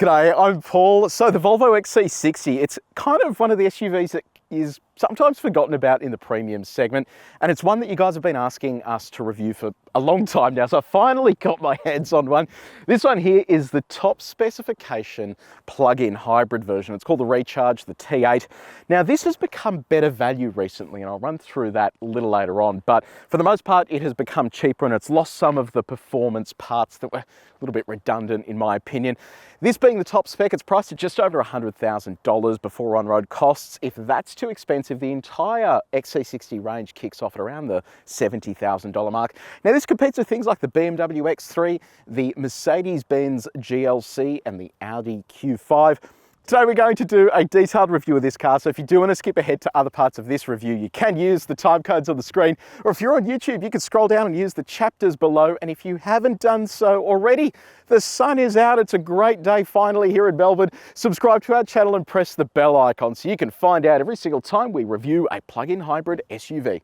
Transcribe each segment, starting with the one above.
G'day, I'm Paul. So the Volvo XC60, it's kind of one of the SUVs that is sometimes forgotten about in the premium segment, and it's one that you guys have been asking us to review for a long time now, so I finally got my hands on one. This one here is the top specification plug-in hybrid version. It's called the Recharge, the T8. Now this has become better value recently, and I'll run through that a little later on, but for the most part it has become cheaper and it's lost some of the performance parts that were a little bit redundant in my opinion. This being the top spec, it's priced at just over $100,000 before on-road costs. If that's too expensive, the entire XC60 range kicks off at around the $70,000 mark. Now this competes with things like the BMW X3, the Mercedes-Benz GLC and the Audi Q5. Today we're going to do a detailed review of this car, so if you do want to skip ahead to other parts of this review, you can use the time codes on the screen, or if you're on YouTube, you can scroll down and use the chapters below. And if you haven't done so already, the sun is out. It's a great day finally here in Melbourne. Subscribe to our channel and press the bell icon so you can find out every single time we review a plug-in hybrid SUV.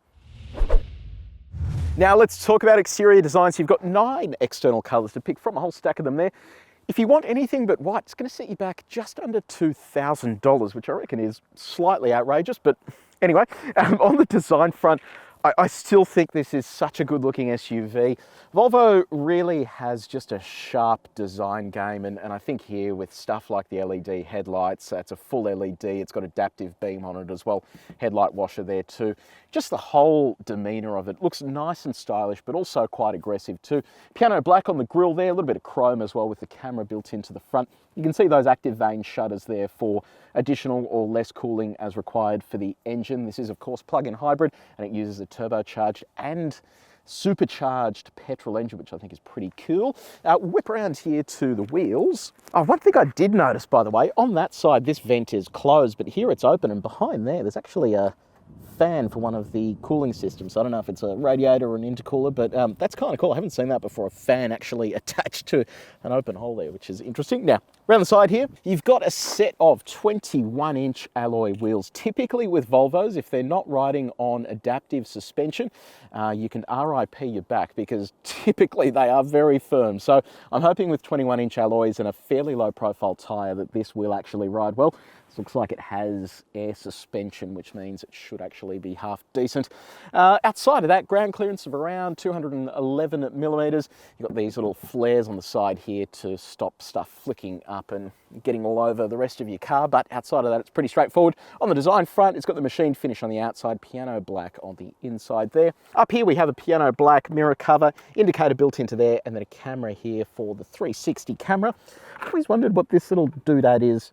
Now let's talk about exterior design. So you've got 9 external colours to pick from, a whole stack of them there. If you want anything but white, it's going to set you back just under $2,000, which I reckon is slightly outrageous. But anyway, on the design front, I still think this is such a good looking SUV. Volvo really has just a sharp design game, and I think here with stuff like the LED headlights, it's a full LED, it's got adaptive beam on it as well, headlight washer there too. Just the whole demeanour of it looks nice and stylish, but also quite aggressive too. Piano black on the grille there, a little bit of chrome as well with the camera built into the front. You can see those active vane shutters there for additional or less cooling as required for the engine. This is of course plug-in hybrid, and it uses a turbocharged and supercharged petrol engine, which I think is pretty cool. Whip around here to the wheels. Oh, one thing I did notice, by the way, on that side this vent is closed, but here it's open, and behind there's actually a fan for one of the cooling systems. I don't know if it's a radiator or an intercooler, but that's kind of cool. I haven't seen that before, a fan actually attached to an open hole there, which is interesting. Now, around the side here, you've got a set of 21-inch alloy wheels. Typically with Volvos, if they're not riding on adaptive suspension, you can RIP your back because typically they are very firm. So I'm hoping with 21-inch alloys and a fairly low profile tyre that this will actually ride well. This looks like it has air suspension, which means it should actually be half decent. Outside of that, ground clearance of around 211 millimeters. You've got these little flares on the side here to stop stuff flicking up and getting all over the rest of your car, but outside of that, it's pretty straightforward. On the design front, it's got the machined finish on the outside, piano black on the inside there. Up here, we have a piano black mirror cover, indicator built into there, and then a camera here for the 360 camera. I've always wondered what this little doodad is.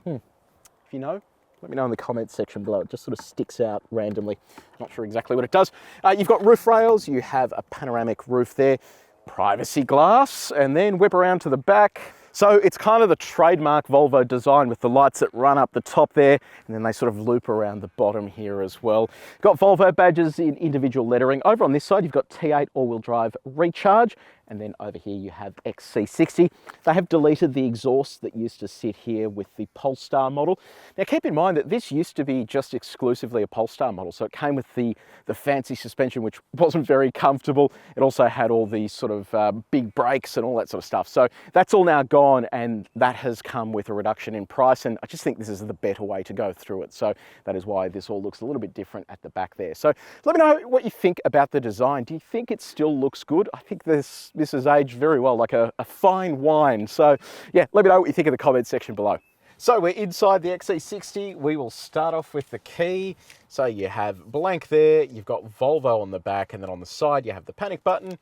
If you know, let me know in the comments section below. It just sort of sticks out randomly. Not sure exactly what it does. You've got roof rails, you have a panoramic roof there, privacy glass, and then whip around to the back. So it's kind of the trademark Volvo design with the lights that run up the top there, and then they sort of loop around the bottom here as well. Got Volvo badges in individual lettering. Over on this side, you've got T8 all-wheel drive Recharge, and then over here you have XC60. They have deleted the exhaust that used to sit here with the Polestar model. Now keep in mind that this used to be just exclusively a Polestar model, so it came with the fancy suspension, which wasn't very comfortable. It also had all these sort of big brakes and all that sort of stuff. So that's all now gone, and that has come with a reduction in price, and I just think this is the better way to go through it. So that is why this all looks a little bit different at the back there. So let me know what you think about the design. Do you think it still looks good? I think this has aged very well, like a fine wine. So yeah, let me know what you think in the comments section below. So we're inside the XC60. We will start off with the key. So you have blank there, you've got Volvo on the back, and then on the side you have the panic button,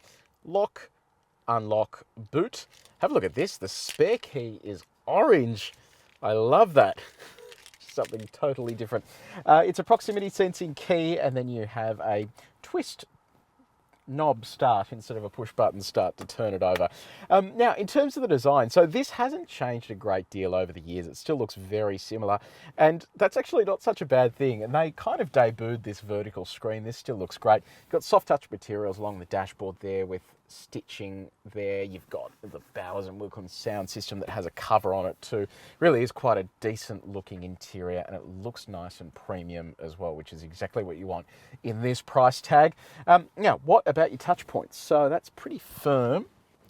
lock, unlock, boot. Have a look at this. The spare key is orange. I love that. Something totally different. It's a proximity sensing key, and then you have a twist knob start instead of a push button start to turn it over. Now, in terms of the design, so this hasn't changed a great deal over the years. It still looks very similar, and that's actually not such a bad thing. And they kind of debuted this vertical screen. This still looks great. You've got soft touch materials along the dashboard there with stitching there. You've got the Bowers and Wilkins sound system that has a cover on it too. Really is quite a decent looking interior, and it looks nice and premium as well, which is exactly what you want in this price tag. Now, what about your touch points? So that's pretty firm,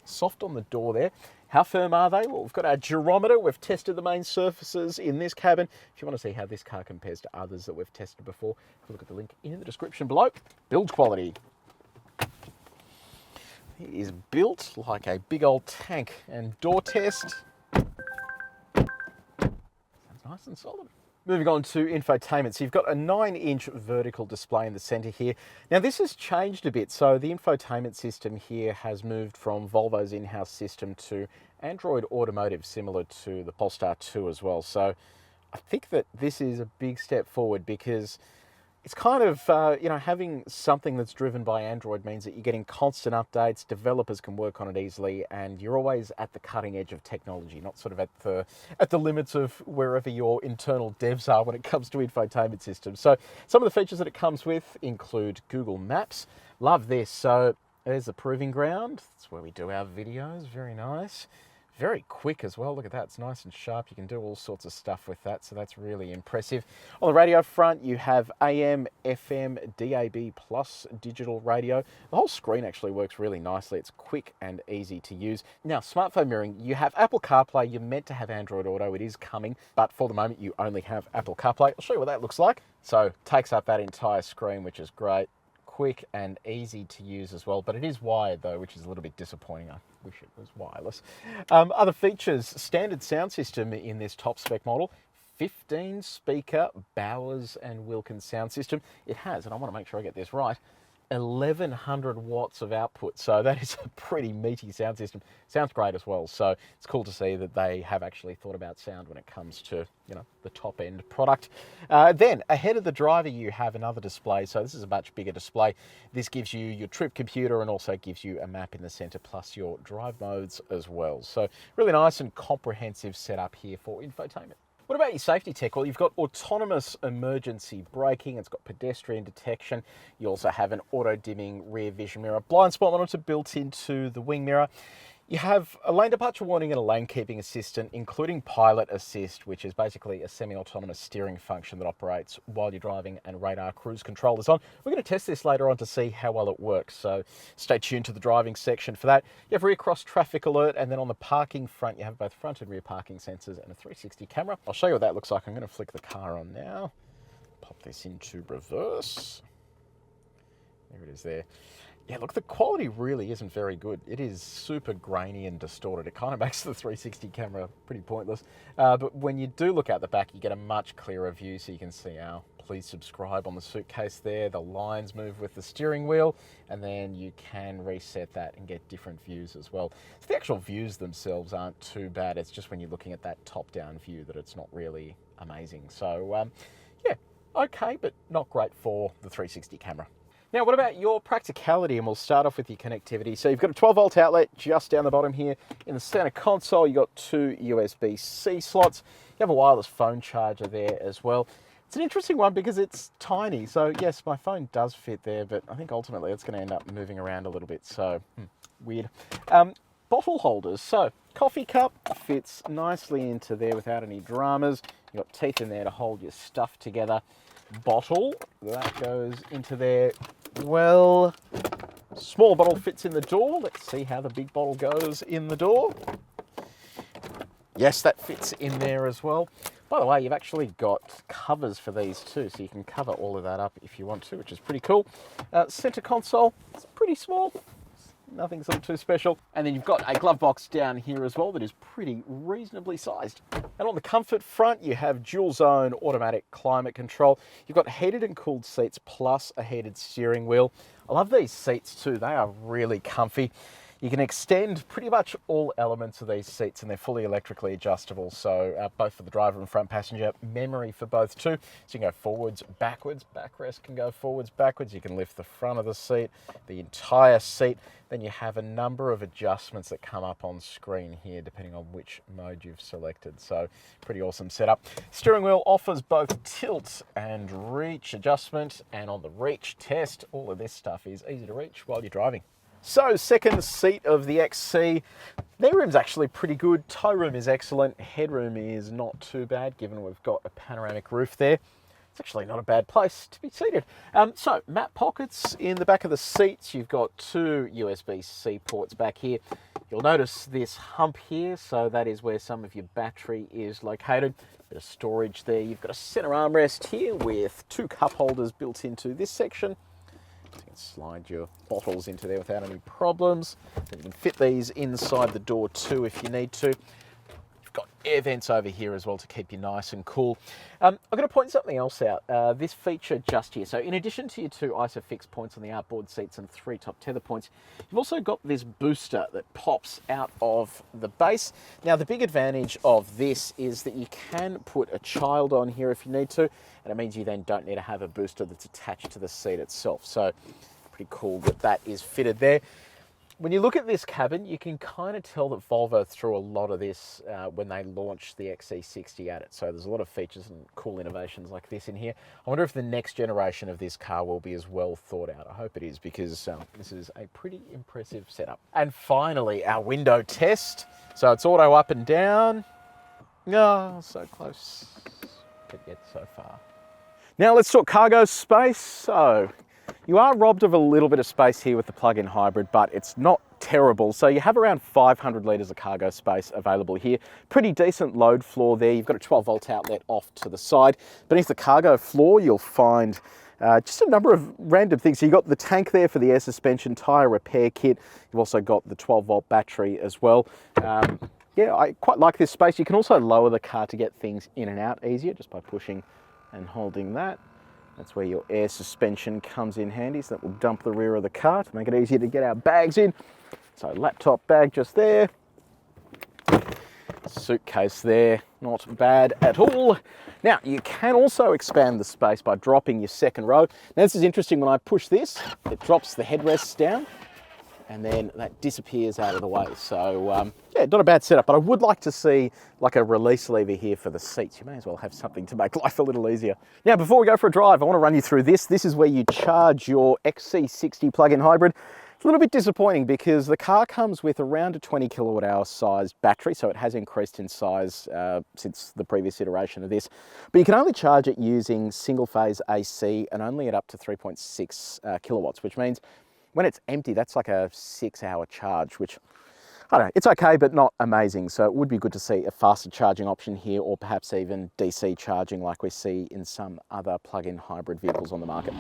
soft on the door there. How firm are they? Well, we've got our gyrometer. We've tested the main surfaces in this cabin. If you want to see how this car compares to others that we've tested before, have a look at the link in the description below. Build quality. It is built like a big old tank, and door test. Sounds nice and solid. Moving on to infotainment. So you've got a 9-inch vertical display in the center here. Now this has changed a bit. So the infotainment system here has moved from Volvo's in-house system to Android Automotive, similar to the Polestar 2 as well. So I think that this is a big step forward, because it's kind of, having something that's driven by Android means that you're getting constant updates, developers can work on it easily, and you're always at the cutting edge of technology, not sort of at the limits of wherever your internal devs are when it comes to infotainment systems. So some of the features that it comes with include Google Maps. Love this. So there's the proving ground. That's where we do our videos. Very nice. Very quick as well. Look at that. It's nice and sharp. You can do all sorts of stuff with that, so that's really impressive. On the radio front, you have AM, FM, DAB plus digital radio. The whole screen actually works really nicely. It's quick and easy to use. Now, smartphone mirroring, you have Apple CarPlay. You're meant to have Android Auto. It is coming, but for the moment, you only have Apple CarPlay. I'll show you what that looks like. So, takes up that entire screen, which is great. Quick and easy to use as well, but it is wired though, which is a little bit disappointing. I wish it was wireless. Other features: standard sound system in this top spec model, 15 speaker Bowers and Wilkins sound system. It has, and I want to make sure I get this right, 1100 watts of output, so that is a pretty meaty sound system. Sounds great as well, so it's cool to see that they have actually thought about sound when it comes to, the top end product. Then ahead of the driver you have another display, so this is a much bigger display. This gives you your trip computer and also gives you a map in the center, plus your drive modes as well. So really nice and comprehensive setup here for infotainment. What about your safety tech? Well, you've got autonomous emergency braking. It's got pedestrian detection. You also have an auto-dimming rear vision mirror, blind spot monitor built into the wing mirror. You have a lane departure warning and a lane keeping assistant, including pilot assist, which is basically a semi-autonomous steering function that operates while you're driving, and radar cruise control is on. We're going to test this later on to see how well it works, so stay tuned to the driving section for that. You have rear cross traffic alert, and then on the parking front, you have both front and rear parking sensors and a 360 camera. I'll show you what that looks like. I'm going to flick the car on now. Pop this into reverse. There it is there. Yeah, look, the quality really isn't very good. It is super grainy and distorted. It kind of makes the 360 camera pretty pointless. But when you do look out the back, you get a much clearer view, so you can see our please subscribe on the suitcase there. The lines move with the steering wheel, and then you can reset that and get different views as well. So the actual views themselves aren't too bad. It's just when you're looking at that top-down view that it's not really amazing. So, yeah, okay, but not great for the 360 camera. Now, what about your practicality? And we'll start off with your connectivity. So you've got a 12-volt outlet just down the bottom here. In the center console, you've got 2 USB-C slots. You have a wireless phone charger there as well. It's an interesting one because it's tiny. So yes, my phone does fit there, but I think ultimately it's going to end up moving around a little bit. So, weird. Bottle holders. So coffee cup fits nicely into there without any dramas. You've got teeth in there to hold your stuff together. Bottle, that goes into there. Well, small bottle fits in the door. Let's see how the big bottle goes in the door. Yes, that fits in there as well. By the way, you've actually got covers for these too, so you can cover all of that up if you want to, which is pretty cool. Center console, it's pretty small. Nothing sort of too special. And then you've got a glove box down here as well that is pretty reasonably sized. And on the comfort front, you have dual zone automatic climate control. You've got heated and cooled seats plus a heated steering wheel. I love these seats too. They are really comfy. You can extend pretty much all elements of these seats, and they're fully electrically adjustable. So both for the driver and front passenger, memory for both too. So you can go forwards, backwards, backrest can go forwards, backwards. You can lift the front of the seat, the entire seat. Then you have a number of adjustments that come up on screen here, depending on which mode you've selected. So pretty awesome setup. Steering wheel offers both tilt and reach adjustment. And on the reach test, all of this stuff is easy to reach while you're driving. So, second seat of the XC, their room's actually pretty good. Toe room is excellent. Headroom is not too bad, given we've got a panoramic roof there. It's actually not a bad place to be seated. So, map pockets in the back of the seats. You've got 2 USB-C ports back here. You'll notice this hump here, so that is where some of your battery is located. Bit of storage there. You've got a center armrest here with 2 cup holders built into this section. You can slide your bottles into there without any problems. And you can fit these inside the door too if you need to. Got air vents over here as well to keep you nice and cool. I'm going to point something else out. This feature just here. So in addition to your 2 ISOFIX points on the outboard seats and 3 top tether points, you've also got this booster that pops out of the base. Now the big advantage of this is that you can put a child on here if you need to, and it means you then don't need to have a booster that's attached to the seat itself. So pretty cool that that is fitted there. When you look at this cabin, you can kind of tell that Volvo threw a lot of this when they launched the XC60 at it. So there's a lot of features and cool innovations like this in here. I wonder if the next generation of this car will be as well thought out. I hope it is, because this is a pretty impressive setup. And finally, our window test. So it's auto up and down. Oh, so close. Could get so far. Now let's talk cargo space. So you are robbed of a little bit of space here with the plug-in hybrid, but it's not terrible. So you have around 500 litres of cargo space available here. Pretty decent load floor there. You've got a 12-volt outlet off to the side. Beneath the cargo floor, you'll find just a number of random things. So you've got the tank there for the air suspension, tyre repair kit. You've also got the 12-volt battery as well. Yeah, I quite like this space. You can also lower the car to get things in and out easier just by pushing and holding that. That's where your air suspension comes in handy, so that will dump the rear of the car to make it easier to get our bags in. So laptop bag just there. Suitcase there, not bad at all. Now, you can also expand the space by dropping your second row. Now, this is interesting. When I push this, it drops the headrests down, and then that disappears out of the way. So yeah, not a bad setup, but I would like to see like a release lever here for the seats. You may as well have something to make life a little easier. Now, before we go for a drive, I want to run you through this. This is where you charge your XC60 plug-in hybrid. It's a little bit disappointing because the car comes with around a 20 kilowatt hour sized battery, so it has increased in size since the previous iteration of this. But you can only charge it using single phase AC and only at up to 3.6 kilowatts, which means when it's empty, that's like a 6-hour charge, which, I don't know, it's okay, but not amazing. So it would be good to see a faster charging option here, or perhaps even DC charging like we see in some other plug-in hybrid vehicles on the market.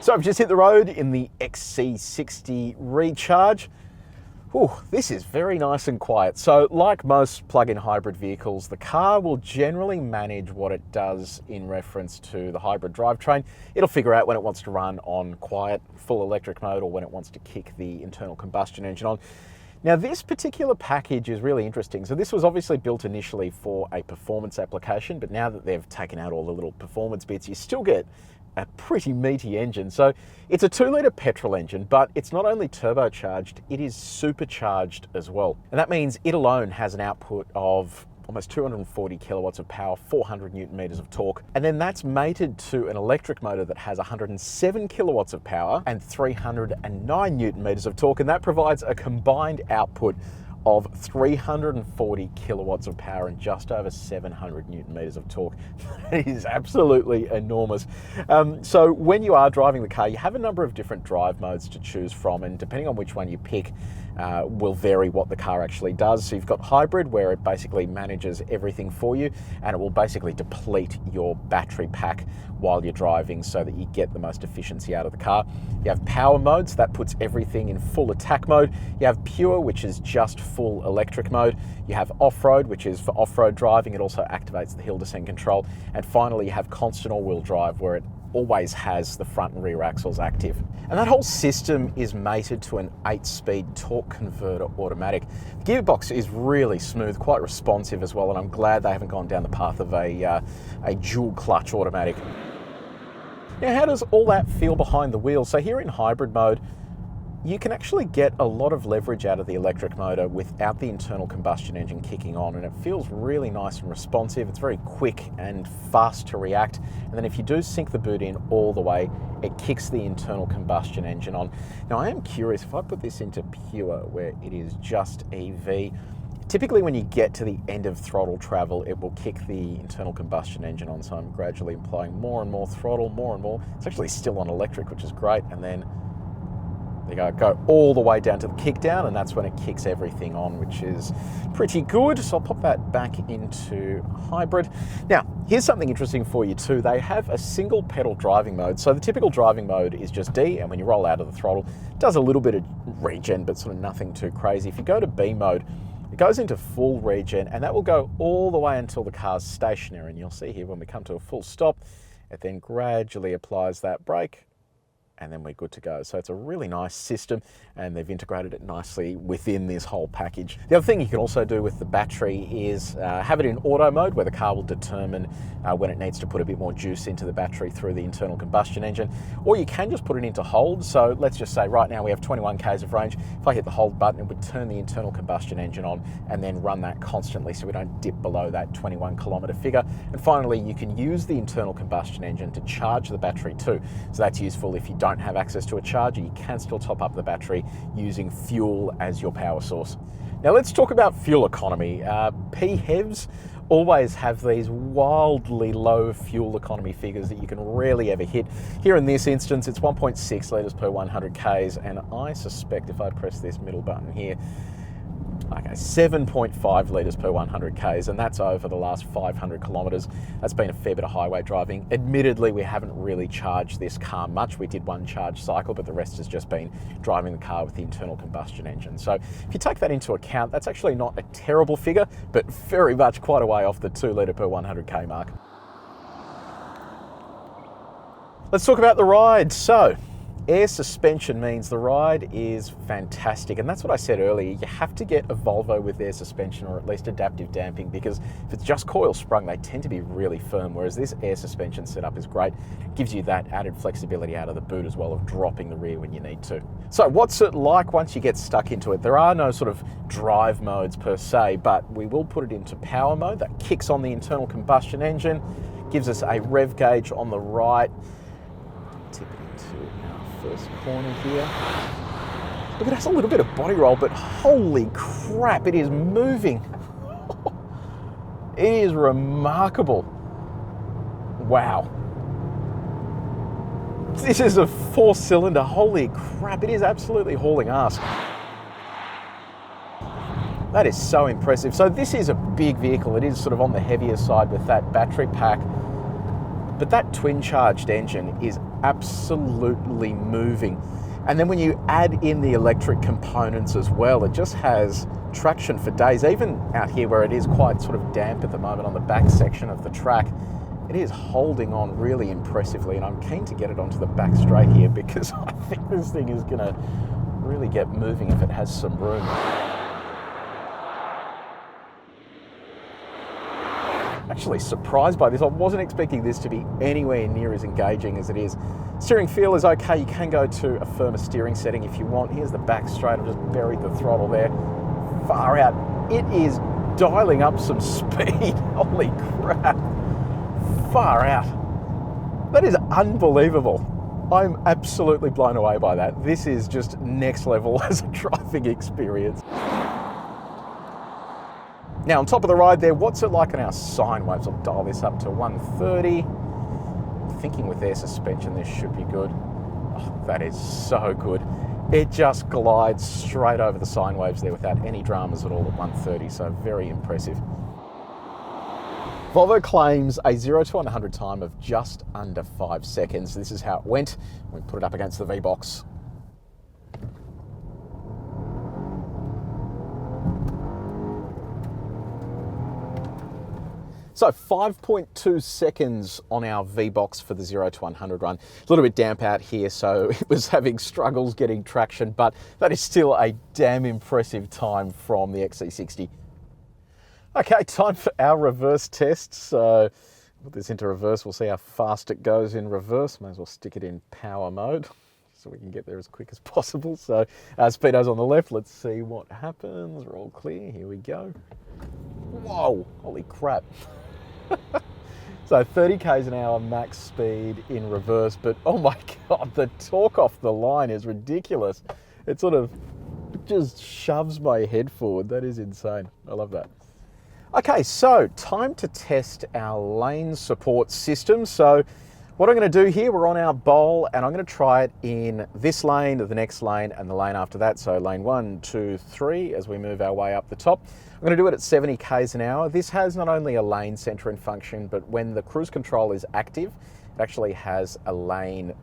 So I've just hit the road in the XC60 Recharge. Ooh, this is very nice and quiet. So like most plug-in hybrid vehicles, the car will generally manage what it does in reference to the hybrid drivetrain. It'll figure out when it wants to run on quiet, full electric mode, or when it wants to kick the internal combustion engine on. Now, this particular package is really interesting. So this was obviously built initially for a performance application, but now that they've taken out all the little performance bits, you still get a pretty meaty engine. So it's a 2-litre petrol engine, but it's not only turbocharged, it is supercharged as well. And that means it alone has an output of almost 240 kilowatts of power, 400 newton meters of torque. And then that's mated to an electric motor that has 107 kilowatts of power and 309 newton meters of torque. And that provides a combined output of 340 kilowatts of power and just over 700 newton meters of torque. That is absolutely enormous. So when you are driving the car, you have a number of different drive modes to choose from, and depending on which one you pick, will vary what the car actually does. So you've got hybrid, where it basically manages everything for you, and it will basically deplete your battery pack while you're driving so that you get the most efficiency out of the car. You have power modes, that puts everything in full attack mode. You have pure, which is just full electric mode. You have off-road, which is for off-road driving. It also activates the hill descent control. And finally, you have constant all-wheel drive, where it always has the front and rear axles active. And that whole system is mated to an 8-speed torque converter automatic. The gearbox is really smooth, quite responsive as well, and I'm glad they haven't gone down the path of a dual clutch automatic. Now, how does all that feel behind the wheel? So here in hybrid mode, you can actually get a lot of leverage out of the electric motor without the internal combustion engine kicking on, and it feels really nice and responsive. It's very quick and fast to react. And then if you do sink the boot in all the way, it kicks the internal combustion engine on. Now, I am curious, if I put this into pure, where it is just EV, Typically when you get to the end of throttle travel, it will kick the internal combustion engine on, so I'm gradually applying more and more throttle, more and more. It's actually still on electric, which is great, and then there you go all the way down to the kick down, and that's when it kicks everything on, which is pretty good. So I'll pop that back into hybrid. Now, here's something interesting for you too. They have a single pedal driving mode. So the typical driving mode is just D, and when you roll out of the throttle, it does a little bit of regen, but sort of nothing too crazy. If you go to B mode, it goes into full regen, and that will go all the way until the car's stationary. And you'll see here when we come to a full stop, it then gradually applies that brake, and then we're good to go. So it's a really nice system, and they've integrated it nicely within this whole package. The other thing you can also do with the battery is have it in auto mode, where the car will determine when it needs to put a bit more juice into the battery through the internal combustion engine, or you can just put it into hold. So let's just say right now we have 21 k's of range. If I hit the hold button, it would turn the internal combustion engine on and then run that constantly, so we don't dip below that 21 kilometre figure. And finally, you can use the internal combustion engine to charge the battery too. So that's useful if you don't have access to a charger. You can still top up the battery using fuel as your power source. Now let's talk about fuel economy. PHEVs always have these wildly low fuel economy figures that you can rarely ever hit. Here in this instance, it's 1.6 litres per 100 k's, and I suspect if I press this middle button here, okay, 7.5 litres per 100 k's, and that's over the last 500 kilometres. That's been a fair bit of highway driving. Admittedly, we haven't really charged this car much. We did one charge cycle, but the rest has just been driving the car with the internal combustion engine. So if you take that into account, that's actually not a terrible figure, but very much quite a way off the 2 litre per 100k mark. Let's talk about the ride. So, air suspension means the ride is fantastic, and that's what I said earlier. You have to get a Volvo with air suspension, or at least adaptive damping, because if it's just coil sprung, they tend to be really firm, whereas this air suspension setup is great. It gives you that added flexibility out of the boot as well, of dropping the rear when you need to. So what's it like once you get stuck into it? There are no sort of drive modes per se, but we will put it into power mode. That kicks on the internal combustion engine, gives us a rev gauge on the right. Tip it into first corner here. Look, it has a little bit of body roll, but holy crap, it is moving. It is remarkable. Wow. This is a 4-cylinder, holy crap, it is absolutely hauling ass. That is so impressive. So this is a big vehicle. It is sort of on the heavier side with that battery pack, but that twin charged engine is absolutely moving. And then when you add in the electric components as well, it just has traction for days. Even out here where it is quite sort of damp at the moment on the back section of the track, it is holding on really impressively, and I'm keen to get it onto the back straight here, because I think this thing is gonna really get moving if it has some room. Actually surprised by this. I wasn't expecting this to be anywhere near as engaging as it is. Steering feel is okay. You can go to a firmer steering setting if you want. Here's the back straight. I've just buried the throttle there. Far out. It is dialing up some speed. Holy crap. Far out. That is unbelievable. I'm absolutely blown away by that. This is just next level as a driving experience. Now, on top of the ride there, what's it like on our sine waves? I'll dial this up to 130. I'm thinking with air suspension, this should be good. Oh, that is so good. It just glides straight over the sine waves there without any dramas at all at 130, so very impressive. Volvo claims a 0 to 100 time of just under 5 seconds. This is how it went. We put it up against the V-Box. So 5.2 seconds on our V-Box for the 0 to 100 run. A little bit damp out here, so it was having struggles getting traction, but that is still a damn impressive time from the XC60. Okay, time for our reverse test. So put this into reverse, we'll see how fast it goes in reverse. Might as well stick it in power mode so we can get there as quick as possible. So speedo's on the left, let's see what happens. We're all clear, here we go. Whoa, holy crap. So 30 k's an hour max speed in reverse, but oh my God, the torque off the line is ridiculous. It sort of just shoves my head forward. That is insane. I love that. Okay, so time to test our lane support system. So what I'm going to do here, we're on our bowl, and I'm going to try it in this lane, the next lane, and the lane after that. So lane 1, 2, 3, as we move our way up the top. I'm going to do it at 70 k's an hour. This has not only a lane centering function, but when the cruise control is active, it actually has a lane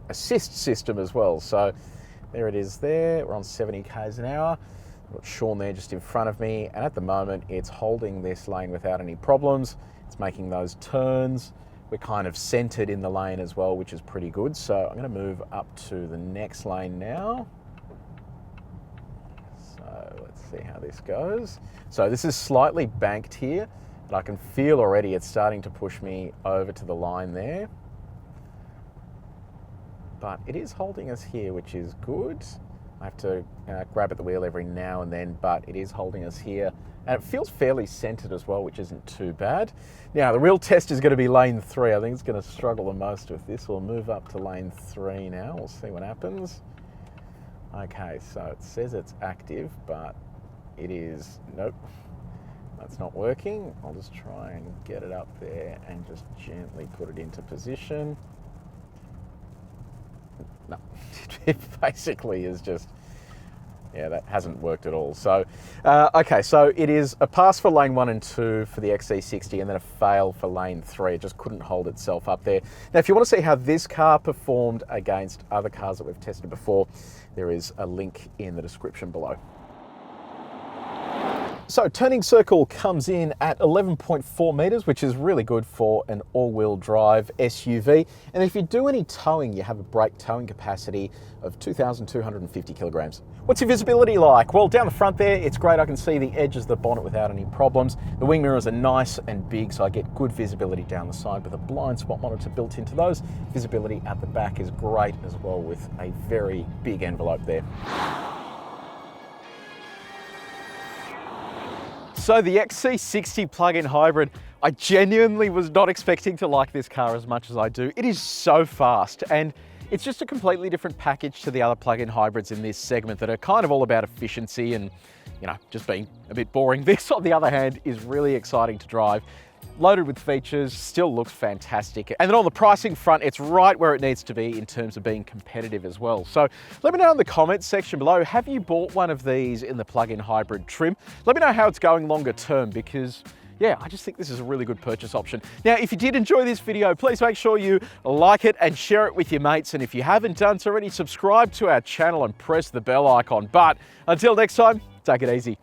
assist system as well. So there it is there. We're on 70 k's an hour. I've got Sean there just in front of me, and at the moment it's holding this lane without any problems. It's making those turns. We're kind of centered in the lane as well, which is pretty good. So I'm going to move up to the next lane now. So let's see how this goes. So this is slightly banked here, but I can feel already it's starting to push me over to the line there. But it is holding us here, which is good. I have to grab at the wheel every now and then, but it is holding us here. And it feels fairly centered as well, which isn't too bad. Now, the real test is going to be lane 3. I think it's going to struggle the most with this. We'll move up to lane 3 now. We'll see what happens. Okay, so it says it's active, but it is, nope, that's not working. I'll just try and get it up there and just gently put it into position. No, it basically is just, yeah, that hasn't worked at all. So, okay, so it is a pass for lane 1 and 2 for the XC60 and then a fail for lane 3. It just couldn't hold itself up there. Now, if you want to see how this car performed against other cars that we've tested before, there is a link in the description below. So turning circle comes in at 11.4 meters, which is really good for an all-wheel drive SUV. And if you do any towing, you have a brake towing capacity of 2,250 kilograms. What's your visibility like? Well, down the front there, it's great. I can see the edges of the bonnet without any problems. The wing mirrors are nice and big, so I get good visibility down the side with a blind spot monitor built into those. Visibility at the back is great as well with a very big envelope there. So the XC60 plug-in hybrid, I genuinely was not expecting to like this car as much as I do. It is so fast, and it's just a completely different package to the other plug-in hybrids in this segment that are kind of all about efficiency and, you know, just being a bit boring. This, on the other hand, is really exciting to drive. Loaded with features, still looks fantastic. And then on the pricing front, it's right where it needs to be in terms of being competitive as well. So let me know in the comments section below, have you bought one of these in the plug-in hybrid trim? Let me know how it's going longer term, because yeah, I just think this is a really good purchase option. Now, if you did enjoy this video, please make sure you like it and share it with your mates. And if you haven't done so already, subscribe to our channel and press the bell icon. But until next time, take it easy.